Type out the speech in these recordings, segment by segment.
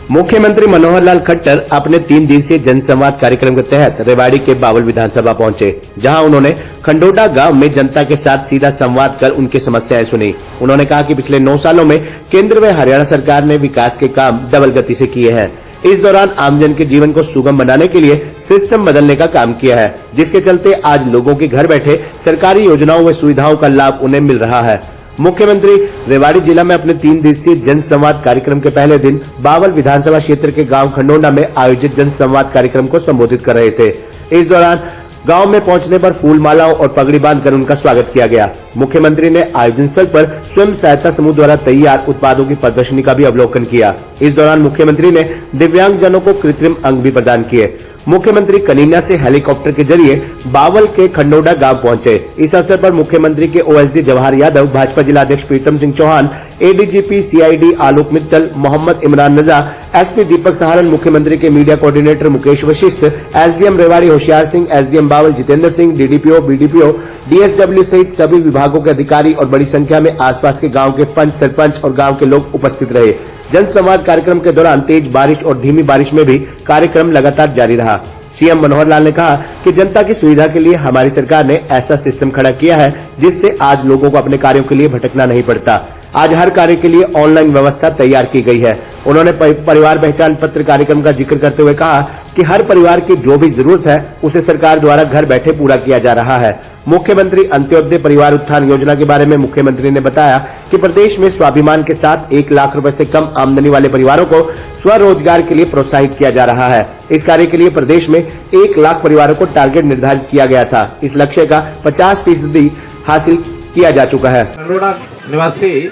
मुख्यमंत्री मनोहर लाल खट्टर अपने 3 दिवसीय जनसंवाद कार्यक्रम के तहत रेवाड़ी के बावल विधानसभा पहुंचे, जहां उन्होंने खंडोडा गांव में जनता के साथ सीधा संवाद कर उनकी समस्याएं सुनी। उन्होंने कहा कि पिछले 9 सालों में केंद्र व हरियाणा सरकार ने विकास के काम डबल गति से किए हैं। इस दौरान आमजन के जीवन को सुगम बनाने के लिए सिस्टम बदलने का काम किया है, जिसके चलते आज लोगों के घर बैठे सरकारी योजनाओं व सुविधाओं का लाभ उन्हें मिल रहा है। मुख्यमंत्री रेवाड़ी जिला में अपने 3 दिवसीय जनसंवाद कार्यक्रम के पहले दिन बावल विधानसभा क्षेत्र के गांव खंडोडा में आयोजित जनसंवाद कार्यक्रम को संबोधित कर रहे थे। इस दौरान गांव में पहुंचने पर फूल मालाओं और पगड़ी बांधकर उनका स्वागत किया गया। मुख्यमंत्री ने आयोजन स्थल पर स्वयं सहायता समूह द्वारा तैयार उत्पादों की प्रदर्शनी का भी अवलोकन किया। इस दौरान मुख्यमंत्री ने दिव्यांगजनों को कृत्रिम अंग भी प्रदान किए। मुख्यमंत्री कनीना से हेलीकॉप्टर के जरिए बावल के खंडोडा गांव पहुंचे। इस अवसर पर मुख्यमंत्री के ओएसडी जवाहर यादव, भाजपा जिलाध्यक्ष Pritam Singh Chauhan, ADGP CID Alok Mittal, Mohammad Imran Raza, SP Deepak Saharan, मुख्यमंत्री के media coordinator Mukesh Vashishth, SDM Rewari Hoshiyar Singh, SDM Bawal Jitendra Singh, DDPO, BDPO, DSW सहित सभी विभागों के अधिकारी और बड़ी संख्या में आसपास के गांव के पंच, सरपंच और गांव के लोग उपस्थित रहे। जनसंवाद कार्यक्रम के दौरान तेज बारिश और धीमी बारिश में भी कार्यक्रम लगातार जारी रहा। सीएम मनोहर लाल ने कहा कि जनता की सुविधा के लिए हमारी सरकार ने ऐसा सिस्टम खड़ा किया है जिससे आज लोगों को अपने कार्यों के लिए भटकना नहीं पड़ता। आज हर कार्य के लिए ऑनलाइन व्यवस्था तैयार की गई है। उन्होंने परिवार पहचान पत्र कार्यक्रम का जिक्र करते हुए कहा कि हर परिवार की जो भी जरूरत है उसे सरकार द्वारा घर बैठे पूरा किया जा रहा है। मुख्यमंत्री अंत्योदय परिवार उत्थान योजना के बारे में मुख्यमंत्री ने बताया कि प्रदेश में स्वाभिमान के साथ 1 लाख रुपए से कम आमदनी वाले परिवारों को स्वरोजगार के लिए प्रोत्साहित किया जा रहा है। इस कार्य के लिए प्रदेश में 1 लाख परिवारों को टारगेट निर्धारित किया गया था। इस लक्ष्य का 50% हासिल किया जा चुका है। खंडोडा निवासी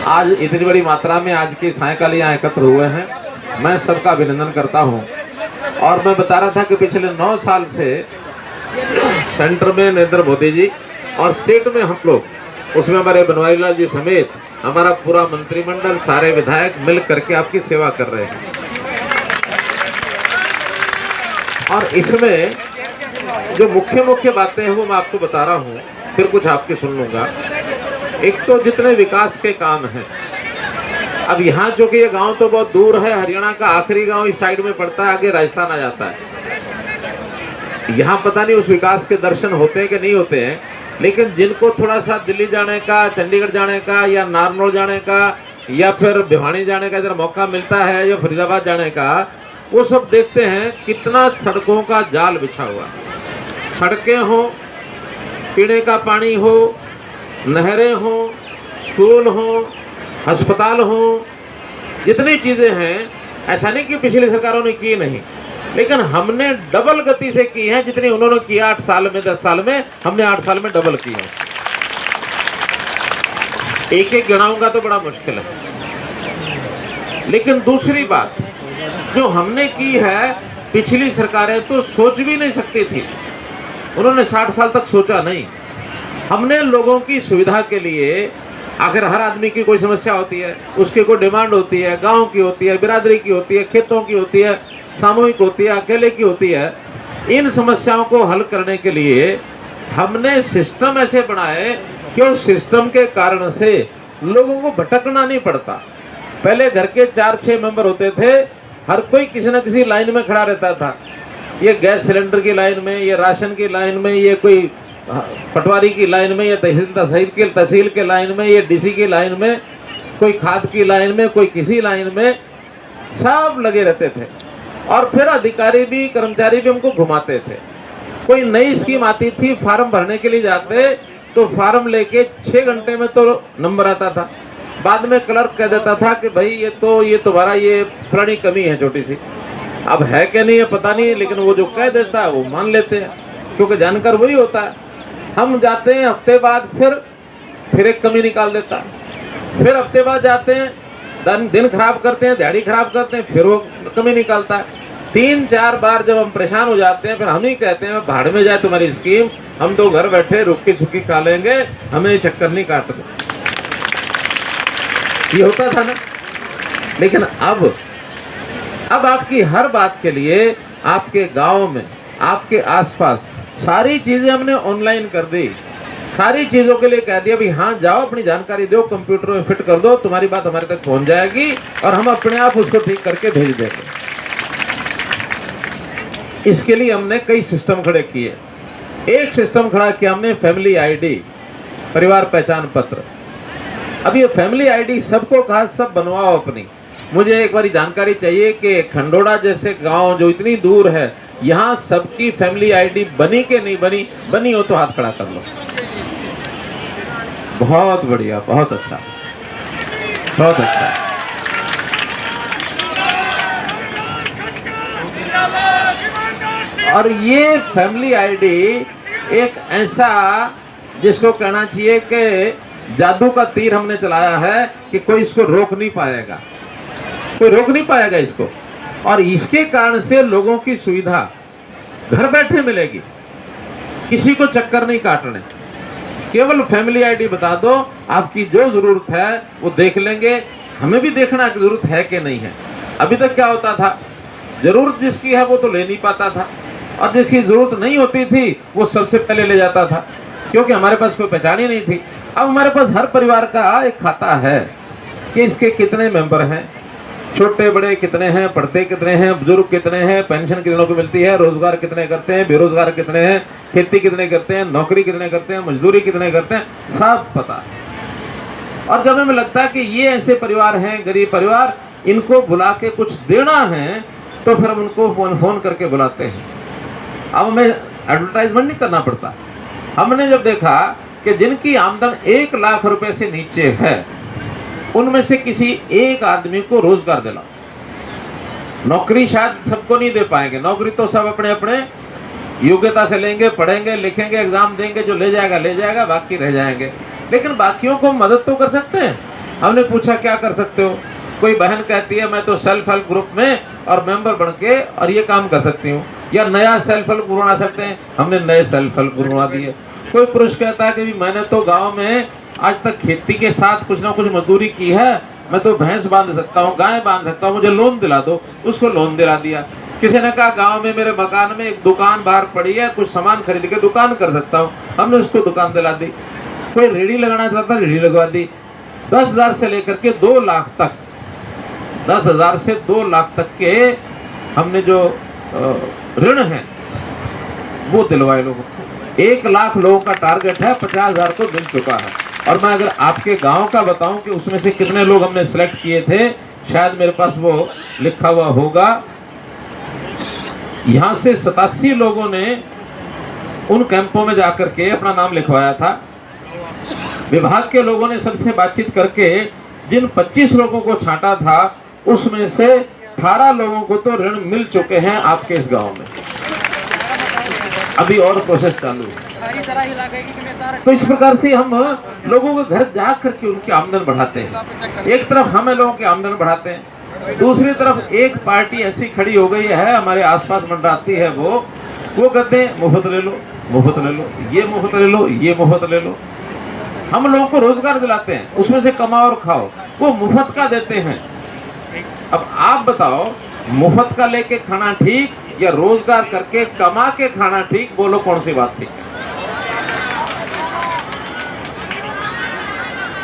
आज इतनी बड़ी मात्रा में आज के सायकाल यहाँ एकत्र हुए हैं, मैं सबका अभिनंदन करता हूँ। और मैं बता रहा था कि पिछले 9 साल से सेंटर में नरेंद्र मोदी जी और स्टेट में हम लोग, उसमें हमारे बनवारी लाल जी समेत हमारा पूरा मंत्रिमंडल, सारे विधायक मिल करके आपकी सेवा कर रहे हैं। और इसमें जो मुख्य बातें हैं वो मैं आपको बता रहा हूँ, फिर कुछ आपकी सुन लूंगा। एक तो जितने विकास के काम हैं, अब यहाँ चूंकि ये गांव तो बहुत दूर है, हरियाणा का आखिरी गांव इस साइड में पड़ता है, आगे राजस्थान आ जाता है। यहाँ पता नहीं उस विकास के दर्शन होते हैं कि नहीं होते हैं, लेकिन जिनको थोड़ा सा दिल्ली जाने का, चंडीगढ़ जाने का या नारनौल जाने का या फिर भिवानी जाने का जरा मौका मिलता है या फरीदाबाद जाने का, वो सब देखते हैं कितना सड़कों का जाल बिछा हुआ। सड़कें हो, पीने का पानी हो, नहरें हो, स्कूल हो, अस्पताल हो, जितनी चीज़ें हैं, ऐसा नहीं कि पिछली सरकारों ने की नहीं, लेकिन हमने डबल गति से की है। जितनी उन्होंने किया 8 साल में, 10 साल में, हमने 8 साल में डबल की है। एक गिनाऊंगा तो बड़ा मुश्किल है। लेकिन दूसरी बात जो हमने की है, पिछली सरकारें तो सोच भी नहीं सकती थी, उन्होंने 60 साल तक सोचा नहीं। हमने लोगों की सुविधा के लिए, आखिर हर आदमी की कोई समस्या होती है, उसकी कोई डिमांड होती है, गांव की होती है, बिरादरी की होती है, खेतों की होती है, सामूहिक होती है, अकेले की होती है। इन समस्याओं को हल करने के लिए हमने सिस्टम ऐसे बनाए कि उस सिस्टम के कारण से लोगों को भटकना नहीं पड़ता। पहले घर के 4-6 मेंबर होते थे, हर कोई किसी न किसी लाइन में खड़ा रहता था। ये गैस सिलेंडर की लाइन में, ये राशन की लाइन में, ये कोई पटवारी की लाइन में, या तहसील के लाइन में, ये डीसी की लाइन में, कोई खाद की लाइन में, कोई किसी लाइन में, सब लगे रहते थे। और फिर अधिकारी भी, कर्मचारी भी हमको घुमाते थे। कोई नई स्कीम आती थी, फार्म भरने के लिए जाते तो फार्म लेके 6 घंटे में तो नंबर आता था। बाद में क्लर्क कह देता था कि भाई ये तुम्हारा ये पुरानी कमी है छोटी सी, अब है क्या नहीं है पता नहीं, लेकिन वो जो कह देता है वो मान लेते हैं, क्योंकि जानकर वही होता है। हम जाते हैं हफ्ते बाद, फिर एक कमी निकाल देता है, फिर हफ्ते बाद जाते हैं, दिन खराब करते हैं, दिहाड़ी खराब करते हैं, फिर वो कमी निकालता है। 3-4 बार जब हम परेशान हो जाते हैं, फिर हम ही कहते हैं भाड़ में जाए तुम्हारी स्कीम, हम तो घर बैठे रुक्की सुक्की खा लेंगे, हमें चक्कर नहीं काटना। ये होता था ना। लेकिन अब आपकी हर बात के लिए आपके गांव में, आपके आसपास सारी चीजें हमने ऑनलाइन कर दी। सारी चीजों के लिए कह दिया भी हाँ जाओ अपनी जानकारी दो, कंप्यूटर में फिट कर दो, तुम्हारी बात हमारे तक पहुंच जाएगी और हम अपने आप उसको ठीक करके भेज देंगे। इसके लिए हमने कई सिस्टम खड़े किए। एक सिस्टम खड़ा किया हमने फैमिली आईडी, परिवार पहचान पत्र। अब ये फैमिली आईडी सबको कहा सब बनवाओ अपनी। मुझे एक बारी जानकारी चाहिए कि खंडोड़ा जैसे गांव जो इतनी दूर है, यहाँ सबकी फैमिली आईडी बनी कि नहीं बनी? बनी हो तो हाथ खड़ा कर लो। बहुत बढ़िया, बहुत अच्छा, बहुत अच्छा। और ये फैमिली आईडी एक ऐसा जिसको कहना चाहिए कि जादू का तीर हमने चलाया है कि कोई इसको रोक नहीं पाएगा, कोई रोक नहीं पाएगा इसको। और इसके कारण से लोगों की सुविधा घर बैठे मिलेगी, किसी को चक्कर नहीं काटने। केवल फैमिली आईडी बता दो, आपकी जो जरूरत है वो देख लेंगे। हमें भी देखना की जरूरत है कि नहीं है। अभी तक क्या होता था, जरूरत जिसकी है वो तो ले नहीं पाता था, और जिसकी जरूरत नहीं होती थी वो सबसे पहले ले जाता था, क्योंकि हमारे पास कोई पहचान ही नहीं थी। अब हमारे पास हर परिवार का एक खाता है कि इसके कितने मेंबर हैं, छोटे बड़े कितने हैं, पढ़ते कितने हैं, बुजुर्ग कितने हैं, पेंशन कितनों को मिलती है, रोजगार कितने करते हैं, बेरोजगार कितने हैं, खेती कितने करते हैं, नौकरी कितने करते हैं, मजदूरी कितने करते हैं, सब पता। और जब हमें लगता है कि ये ऐसे परिवार हैं, गरीब परिवार, इनको बुला के कुछ देना है, तो फिर हम उनको फोन करके बुलाते हैं। अब हमें एडवर्टाइजमेंट नहीं करना पड़ता। हमने जब देखा कि जिनकी आमदन 1 लाख रुपए से नीचे है, उनमें से किसी एक आदमी को रोजगार दिलाओ। नौकरी शायद सबको नहीं दे पाएंगे, नौकरी तो सब अपने अपने योग्यता से लेंगे, पढ़ेंगे, लिखेंगे, एग्जाम देंगे, जो ले जाएगा, बाकी रह जाएंगे। लेकिन बाकियों को मदद तो कर सकते हैं। हमने पूछा क्या कर सकते हो? कोई बहन कहती है मैं तो सेल्फ हेल्प ग्रुप में और मेंबर बन के और ये काम कर सकती हूँ, या नया सेल्फ हेल्प ग्रुप बना सकते हैं। हमने नए सेल्फ हेल्प ग्रुप बना दिए। कोई पुरुष कहता है कि मैंने तो गाँव में आज तक खेती के साथ कुछ ना कुछ मजदूरी की है, मैं तो भैंस बांध सकता हूँ, गाय बांध सकता हूँ, मुझे लोन दिला दो। उसको लोन दिला दिया। किसी ने कहा गांव में मेरे मकान में एक दुकान बाहर पड़ी है, कुछ सामान खरीद के दुकान कर सकता हूँ, हमने उसको दुकान दिला दी। कोई रेडी लगाना चाहता है, रेडी लगवा दी। 10,000 से लेकर के 2 लाख तक, 10,000 से 2 लाख तक के हमने जो ऋण है वो दिलवाए लोगों को। 1 लाख लोगों का टारगेट है, 50,000 तो मिल चुका है। और मैं अगर आपके गांव का बताऊं कि उसमें से कितने लोग हमने सिलेक्ट किए थे, शायद मेरे पास वो लिखा हुआ होगा। यहां से 87 लोगों ने उन कैंपों में जाकर के अपना नाम लिखवाया था। विभाग के लोगों ने सबसे बातचीत करके जिन 25 लोगों को छांटा था, उसमें से 18 लोगों को तो ऋण मिल चुके हैं आपके इस गांव में। अभी और प्रोसेस चालू है। तो इस प्रकार से हम लोगों के घर जा करके उनकी आमदन बढ़ाते हैं। एक तरफ हमें लोगों की आमदन बढ़ाते हैं, दूसरी तरफ एक पार्टी ऐसी खड़ी हो गई है हमारे आसपास मंडराती है, वो कहते हैं मुफ्त ले लो, मुफ्त ले लो, ये मुफ्त ले लो, ये मुफ्त ले लो। हम लोगों को रोजगार दिलाते हैं, उसमें से कमाओ और खाओ, वो मुफ्त का देते हैं। अब आप बताओ, मुफ्त का लेके खाना ठीक या रोजगार करके कमा के खाना ठीक? बोलो कौन सी बात ठीक है?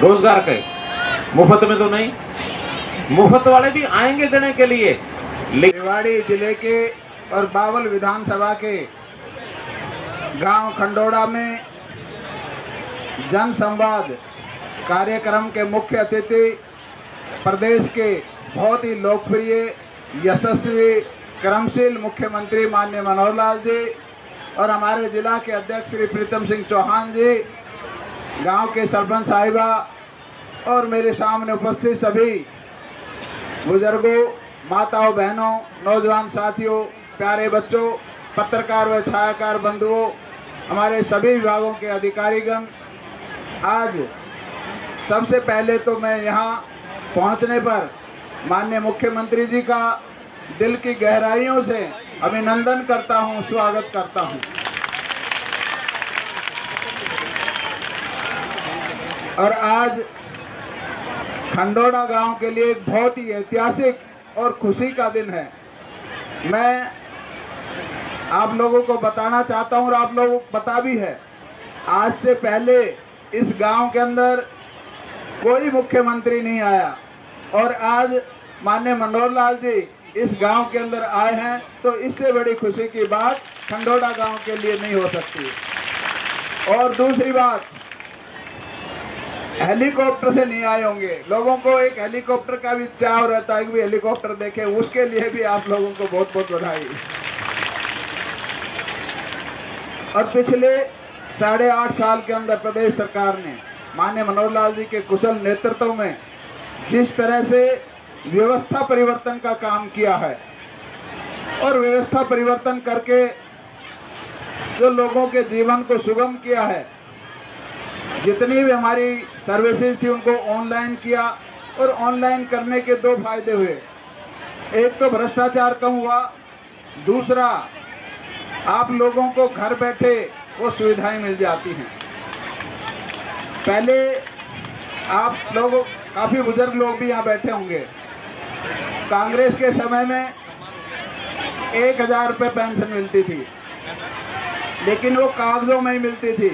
रोजगार के मुफ्त में तो नहीं, मुफ्त वाले भी आएंगे देने के लिए। रेवाड़ी जिले के और बावल विधानसभा के गांव खंडोड़ा में जन संवाद कार्यक्रम के मुख्य अतिथि प्रदेश के बहुत ही लोकप्रिय, यशस्वी, कर्मशील मुख्यमंत्री माननीय मनोहर लाल जी और हमारे जिला के अध्यक्ष श्री प्रीतम सिंह चौहान जी, गांव के सरपंच साहिबा और मेरे सामने उपस्थित सभी बुजुर्गों, माताओं, बहनों, नौजवान साथियों, प्यारे बच्चों, पत्रकार व छायाकार बंधुओं, हमारे सभी विभागों के अधिकारीगण, आज सबसे पहले तो मैं यहाँ पहुँचने पर माननीय मुख्यमंत्री जी का दिल की गहराइयों से अभिनंदन करता हूँ, स्वागत करता हूँ। और आज खंडोड़ा गांव के लिए एक बहुत ही ऐतिहासिक और खुशी का दिन है। मैं आप लोगों को बताना चाहता हूँ और आप लोगों को पता भी है आज से पहले इस गांव के अंदर कोई मुख्यमंत्री नहीं आया और आज माननीय मनोहर लाल जी इस गांव के अंदर आए हैं, तो इससे बड़ी खुशी की बात खंडोड़ा गांव के लिए नहीं हो सकती। और दूसरी बात, हेलीकॉप्टर से नहीं आए होंगे। लोगों को एक हेलीकॉप्टर का भी चाव रहता है कि भी हेलीकॉप्टर देखें, उसके लिए भी आप लोगों को बहुत बहुत बधाई। और पिछले 8.5 साल के अंदर प्रदेश सरकार ने माननीय मनोहर लाल जी के कुशल नेतृत्व में जिस तरह से व्यवस्था परिवर्तन का काम किया है और व्यवस्था परिवर्तन करके जो लोगों के जीवन को सुगम किया है, जितनी भी हमारी सर्विसेज थी उनको ऑनलाइन किया और ऑनलाइन करने के 2 फायदे हुए। एक तो भ्रष्टाचार कम हुआ, दूसरा आप लोगों को घर बैठे वो सुविधाएं मिल जाती हैं। पहले आप लोग, काफ़ी बुजुर्ग लोग भी यहाँ बैठे होंगे, कांग्रेस के समय में 1000 रुपये पेंशन मिलती थी, लेकिन वो कागजों में ही मिलती थी।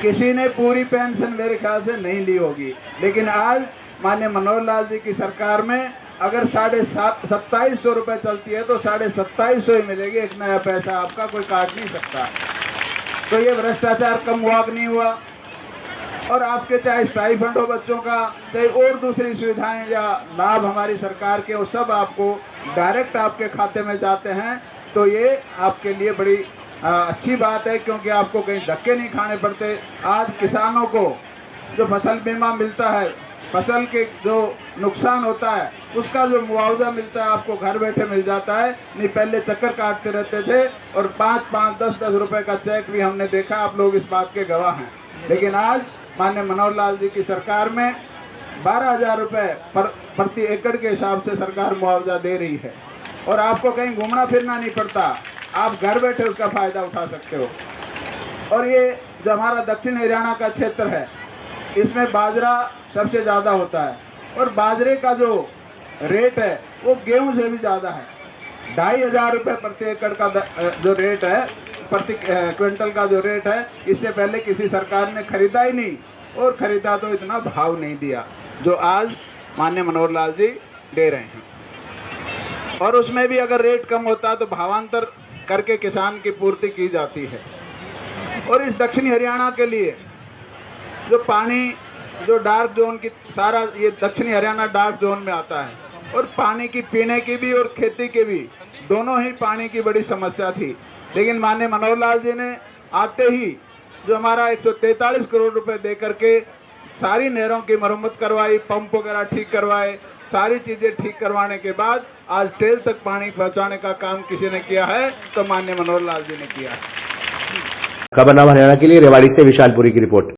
किसी ने पूरी पेंशन मेरे ख्याल से नहीं ली होगी। लेकिन आज माननीय मनोहर लाल जी की सरकार में अगर 2750 रुपये चलती है तो 2750 ही मिलेगी, एक नया पैसा आपका कोई काट नहीं सकता। तो ये भ्रष्टाचार कम हुआ कि नहीं हुआ? और आपके चाहे स्टाइपेंड हो बच्चों का, चाहे और दूसरी सुविधाएं या लाभ हमारी सरकार के, वो सब आपको डायरेक्ट आपके खाते में जाते हैं। तो ये आपके लिए बड़ी अच्छी बात है, क्योंकि आपको कहीं धक्के नहीं खाने पड़ते। आज किसानों को जो फसल बीमा मिलता है, फसल के जो नुकसान होता है उसका जो मुआवजा मिलता है आपको घर बैठे मिल जाता है। नहीं पहले चक्कर काटते रहते थे और 5-5, 10-10 रुपए का चेक भी हमने देखा, आप लोग इस बात के गवाह हैं। लेकिन आज माननीय मनोहर लाल जी की सरकार में 12,000 रुपये प्रति एकड़ के हिसाब से सरकार मुआवजा दे रही है और आपको कहीं घूमना फिरना नहीं पड़ता, आप घर बैठे उसका फ़ायदा उठा सकते हो। और ये जो हमारा दक्षिण हरियाणा का क्षेत्र है, इसमें बाजरा सबसे ज़्यादा होता है और बाजरे का जो रेट है वो गेहूं से भी ज़्यादा है। 2,500 रुपये प्रति एकड़ का जो रेट है, प्रति क्विंटल का जो रेट है, इससे पहले किसी सरकार ने खरीदा ही नहीं, और खरीदा तो इतना भाव नहीं दिया जो आज माननीय मनोहर लाल जी दे रहे हैं। और उसमें भी अगर रेट कम होता है तो भावांतर करके किसान की पूर्ति की जाती है। और इस दक्षिणी हरियाणा के लिए जो पानी, जो डार्क जोन की, सारा ये दक्षिणी हरियाणा डार्क जोन में आता है और पानी की पीने की भी और खेती की भी, दोनों ही पानी की बड़ी समस्या थी। लेकिन माननीय मनोहर लाल जी ने आते ही जो हमारा 143 करोड़ रुपए दे करके सारी नहरों की मरम्मत करवाई, पंप वगैरह ठीक करवाए, सारी चीज़ें ठीक करवाने के बाद आज टेल तक पानी पहुंचाने का काम किसी ने किया है तो माननीय मनोहर लाल जी ने किया है। खबरनामा हरियाणा के लिए रेवाड़ी से विशालपुरी की रिपोर्ट।